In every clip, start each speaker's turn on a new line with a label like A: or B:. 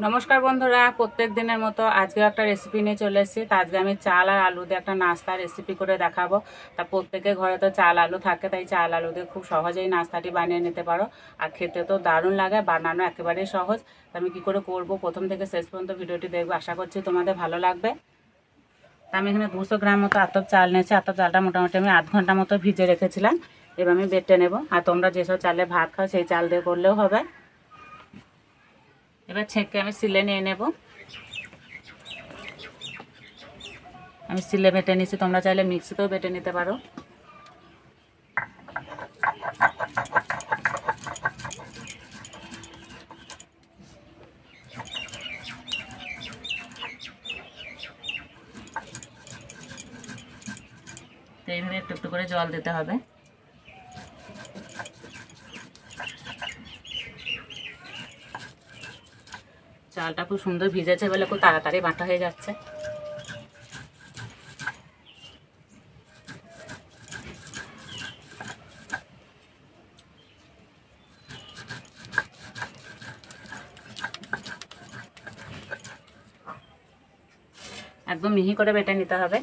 A: নমস্কার বন্ধুরা, প্রত্যেক দিনের মতো আজকে একটা রেসিপি নিয়ে চলে এসেছি। তা আজকে আমি চাল আর আলু দিয়ে একটা নাস্তা রেসিপি করে দেখাবো। তা প্রত্যেকের ঘরে তো চাল আলু থাকে, তাই চাল আলু দিয়ে খুব সহজেই নাস্তাটি বানিয়ে নিতে পারো। আর খেতে তো দারুণ লাগে, বানানো একেবারেই সহজ। তা আমি কী করে করবো প্রথম থেকে শেষ পর্যন্ত ভিডিওটি দেখবো, আশা করছি তোমাদের ভালো লাগবে। তা আমি এখানে 200 গ্রাম মতো আতপ চাল নিয়েছি। আতপ চালটা মোটামুটি আমি আধ ঘন্টা মতো ভিজে রেখেছিলাম। এবার আমি বেটে নেব। আর তোমরা যেসব চালে ভাত খাও সেই চাল দিয়ে করলেও হবে। এবার ছেঁকে আমি সিলে নিয়ে নেব। আমি সিলে বেটে নিচ্ছি, তোমরা চাইলে মিক্সিতেও বেটে নিতে পারো। তো এইভাবে একটু একটু করে জল দিতে হবে। চালটা খুব সুন্দর ভিজেছে বলে খুব তাড়াতাড়ি বাটা হয়ে যাচ্ছে। একদম মিহি করে বেটে নিতে হবে।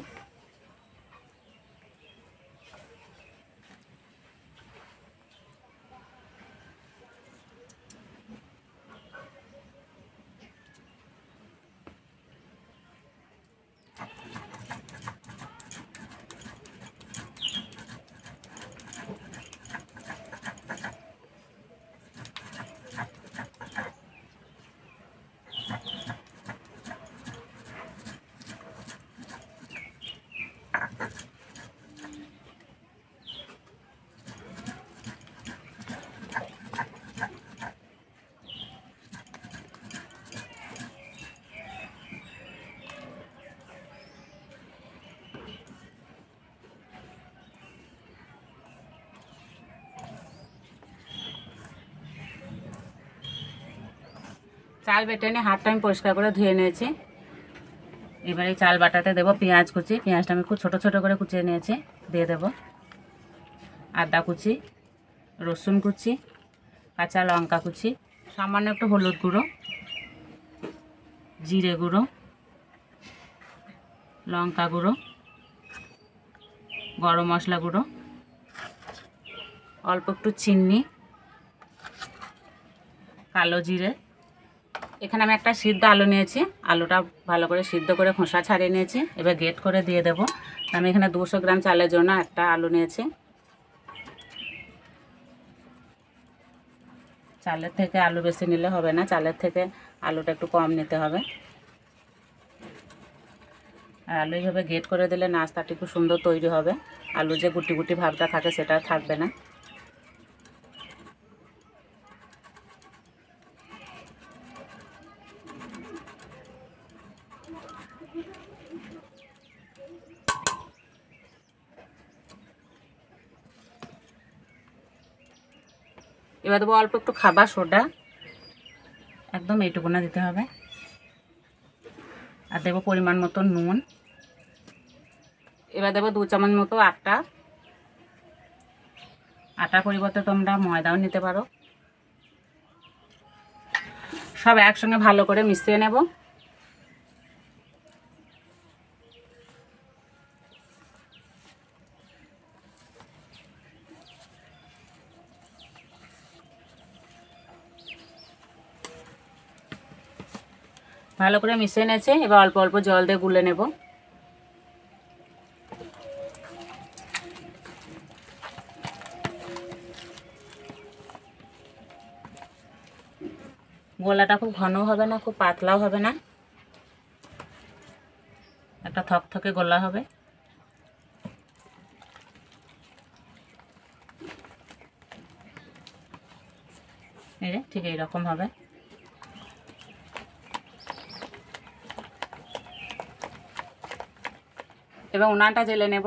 A: চাল বেটে নিয়ে হাতটা আমি পরিষ্কার করে ধুয়ে নিয়েছি। এবারে চাল বাটাতে দেবো পেঁয়াজ কুচি। পেঁয়াজটা আমি খুব ছোটো ছোটো করে কুচিয়ে নিয়েছি, দিয়ে দেব। আদা কুচি, রসুন কুচি, কাঁচা লঙ্কা কুচি, সামান্য একটু হলুদ গুঁড়ো, জিরে গুঁড়ো, লঙ্কা গুঁড়ো, গরম মশলা গুঁড়ো, অল্প একটু চিনি, কালো জিরে। এখানে আমি একটা সিদ্ধ আলু নিয়েছি, আলুটা ভালো করে সিদ্ধ করে খোসা ছাড়িয়ে নিয়েছি। এবার গ্রেট করে দিয়ে দেবো। আমি এখানে 200 গ্রাম চালের জন্য একটা আলু নিয়েছি। চালের থেকে আলু বেশি নিলে হবে না, চালের থেকে আলুটা একটু কম নিতে হবে। আর আলু এইভাবে গ্রেট করে দিলে নাস্তাটি খুব সুন্দর তৈরি হবে। আলু যে গুটি গুটি ভাবটা থাকে সেটা থাকবে না। এবার দেবো অল্প একটু খাবার সোডা, একদম এইটুকু না দিতে হবে। আর দেবো পরিমাণ মতো নুন। এবার দেবো 2 চামচ মতো আটা। আটার পরিবর্তে তোমরা ময়দাও নিতে পারো। সব একসঙ্গে ভালো করে মিশিয়ে নেব। ভালো করে মিশিয়ে নিয়েছে। এবার অল্প অল্প জল দিয়ে গুলে নেব। গোলাটা খুব ঘনও হবে না, খুব পাতলাও হবে না, একটা থকথকে গোলা হবে। এই যে ঠিক এইরকম হবে। এবার উনানটা জ্বেলে নেব।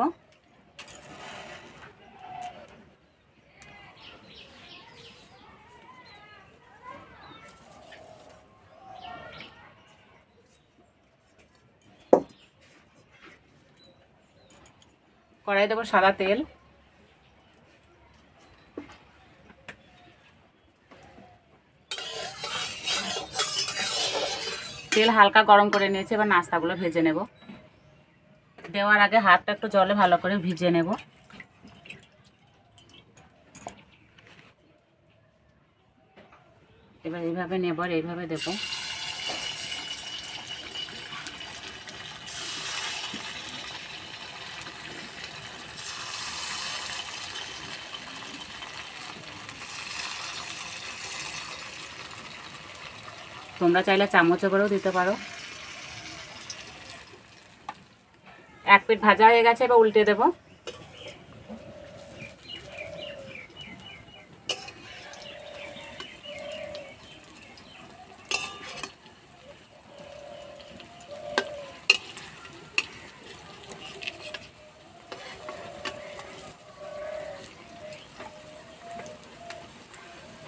A: কড়াই দেবো সাদা তেল। তেল হালকা গরম করে নিয়েছি, এবার নাস্তাগুলো ভেজে নেব। দেওয়ার আগে হাতটা একটু জলে ভালো করে ভিজিয়ে নেব। এবার এইভাবে নেব আর এইভাবে দেবো। তোমরা চাইলে চামচে করেও দিতে পারো। এক পিঠ ভাজা হয়ে গেছে, এবার উল্টে দেবো।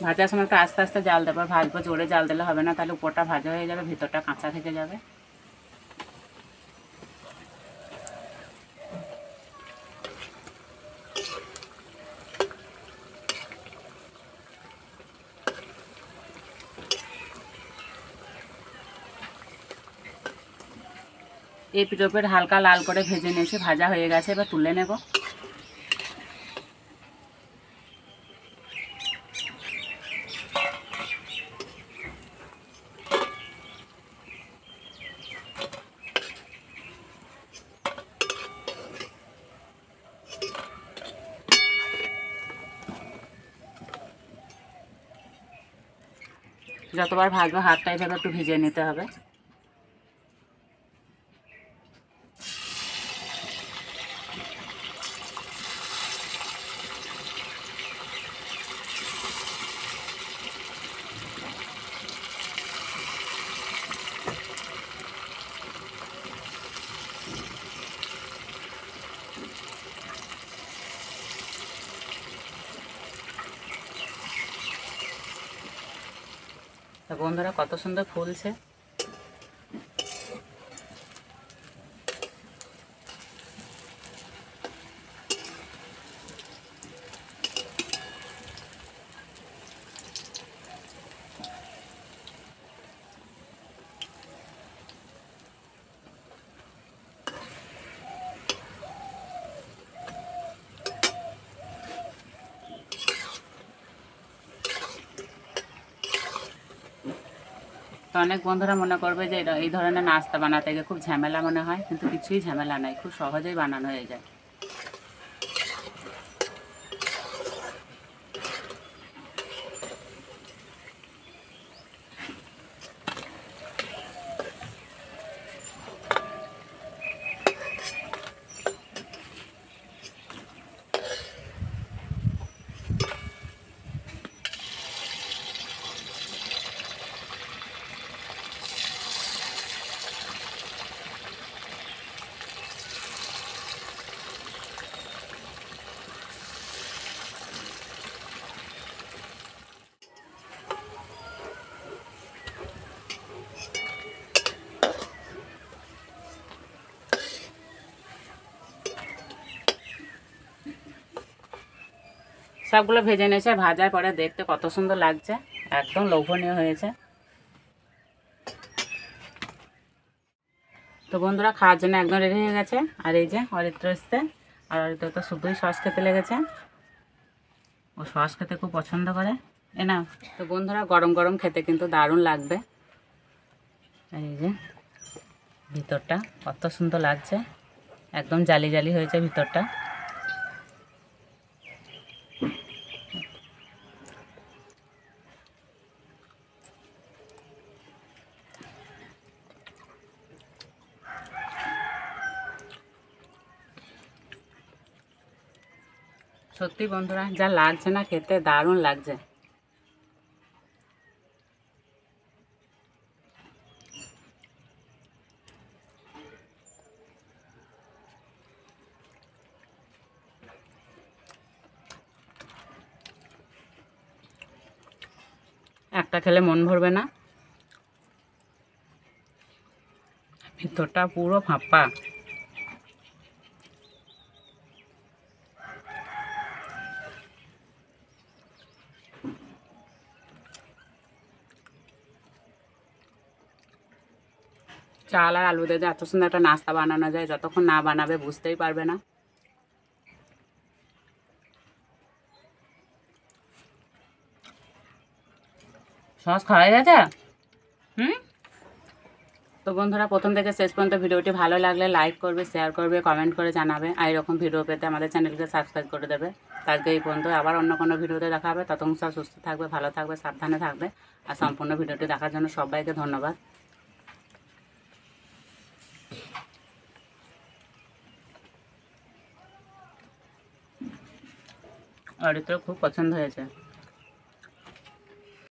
A: ভাজার সময় একটু আস্তে আস্তে জাল দেবো, ভাজবো, জোরে জাল দিলে হবে না, তাহলে উপরটা ভাজা হয়ে যাবে, ভিতরটা কাঁচা থেকে যাবে। এই পিঠ ওপর হালকা লাল করে ভেজে নিয়েছি, ভাজা হয়ে গেছে, এবার তুলে নেব। যতবার ভাজবো হাতটা এভাবে একটু ভিজিয়ে নিতে হবে। তো বন্ধুরা, কত সুন্দর ফুলছে। তো অনেক বন্ধুরা মনে করবে যে এই ধরনের নাস্তা বানাতে গিয়ে খুব ঝামেলা মনে হয়, কিন্তু কিছুই ঝামেলা নাই, খুব সহজেই বানানো হয়ে যায়। সবগুলো ভেজে নিয়েছে, ভাজার পরে দেখতে কত সুন্দর লাগছে, একদম লোভনীয় হয়েছে। তো বন্ধুরা, খাওয়ার জন্য একদম রেডি হয়ে গেছে। আর এই যে অরিত্র এসছে, আর অরিত্র তো শুধুই সস খেতে লেগেছে, ও সস খেতে খুব পছন্দ করে। না, তো বন্ধুরা, গরম গরম খেতে কিন্তু দারুণ লাগবে। আর এই যে ভিতরটা কত সুন্দর লাগছে, একদম জালি জালি হয়েছে ভিতরটা। সত্যি বন্ধুরা, যা লাগছে না খেতে, দারুণ লাগছে। একটা খেলে মন ভরবে না, ভিতরটা পুরো ফাঁপা। চাল আর আলু দিয়ে যে এত সুন্দর একটা নাস্তা বানানো যায়, যতক্ষণ না বানাবে বুঝতেই পারবে না। সস খাওয়া গেছে। হুম। তো বন্ধুরা, প্রথম থেকে শেষ পর্যন্ত ভিডিওটি ভালো লাগলে লাইক করবে, শেয়ার করবে, কমেন্ট করে জানাবে। আর এরকম ভিডিও পেতে আমাদের চ্যানেলকে সাবস্ক্রাইব করে দেবে। আজকে এই পর্যন্ত, আবার অন্য কোনো ভিডিওতে দেখা হবে। ততক্ষণ সব সুস্থ থাকবে, ভালো থাকবে, সাবধানে থাকবে। আর সম্পূর্ণ ভিডিওটি দেখার জন্য সবাইকে ধন্যবাদ। আর এটা খুব পছন্দ হয়েছে।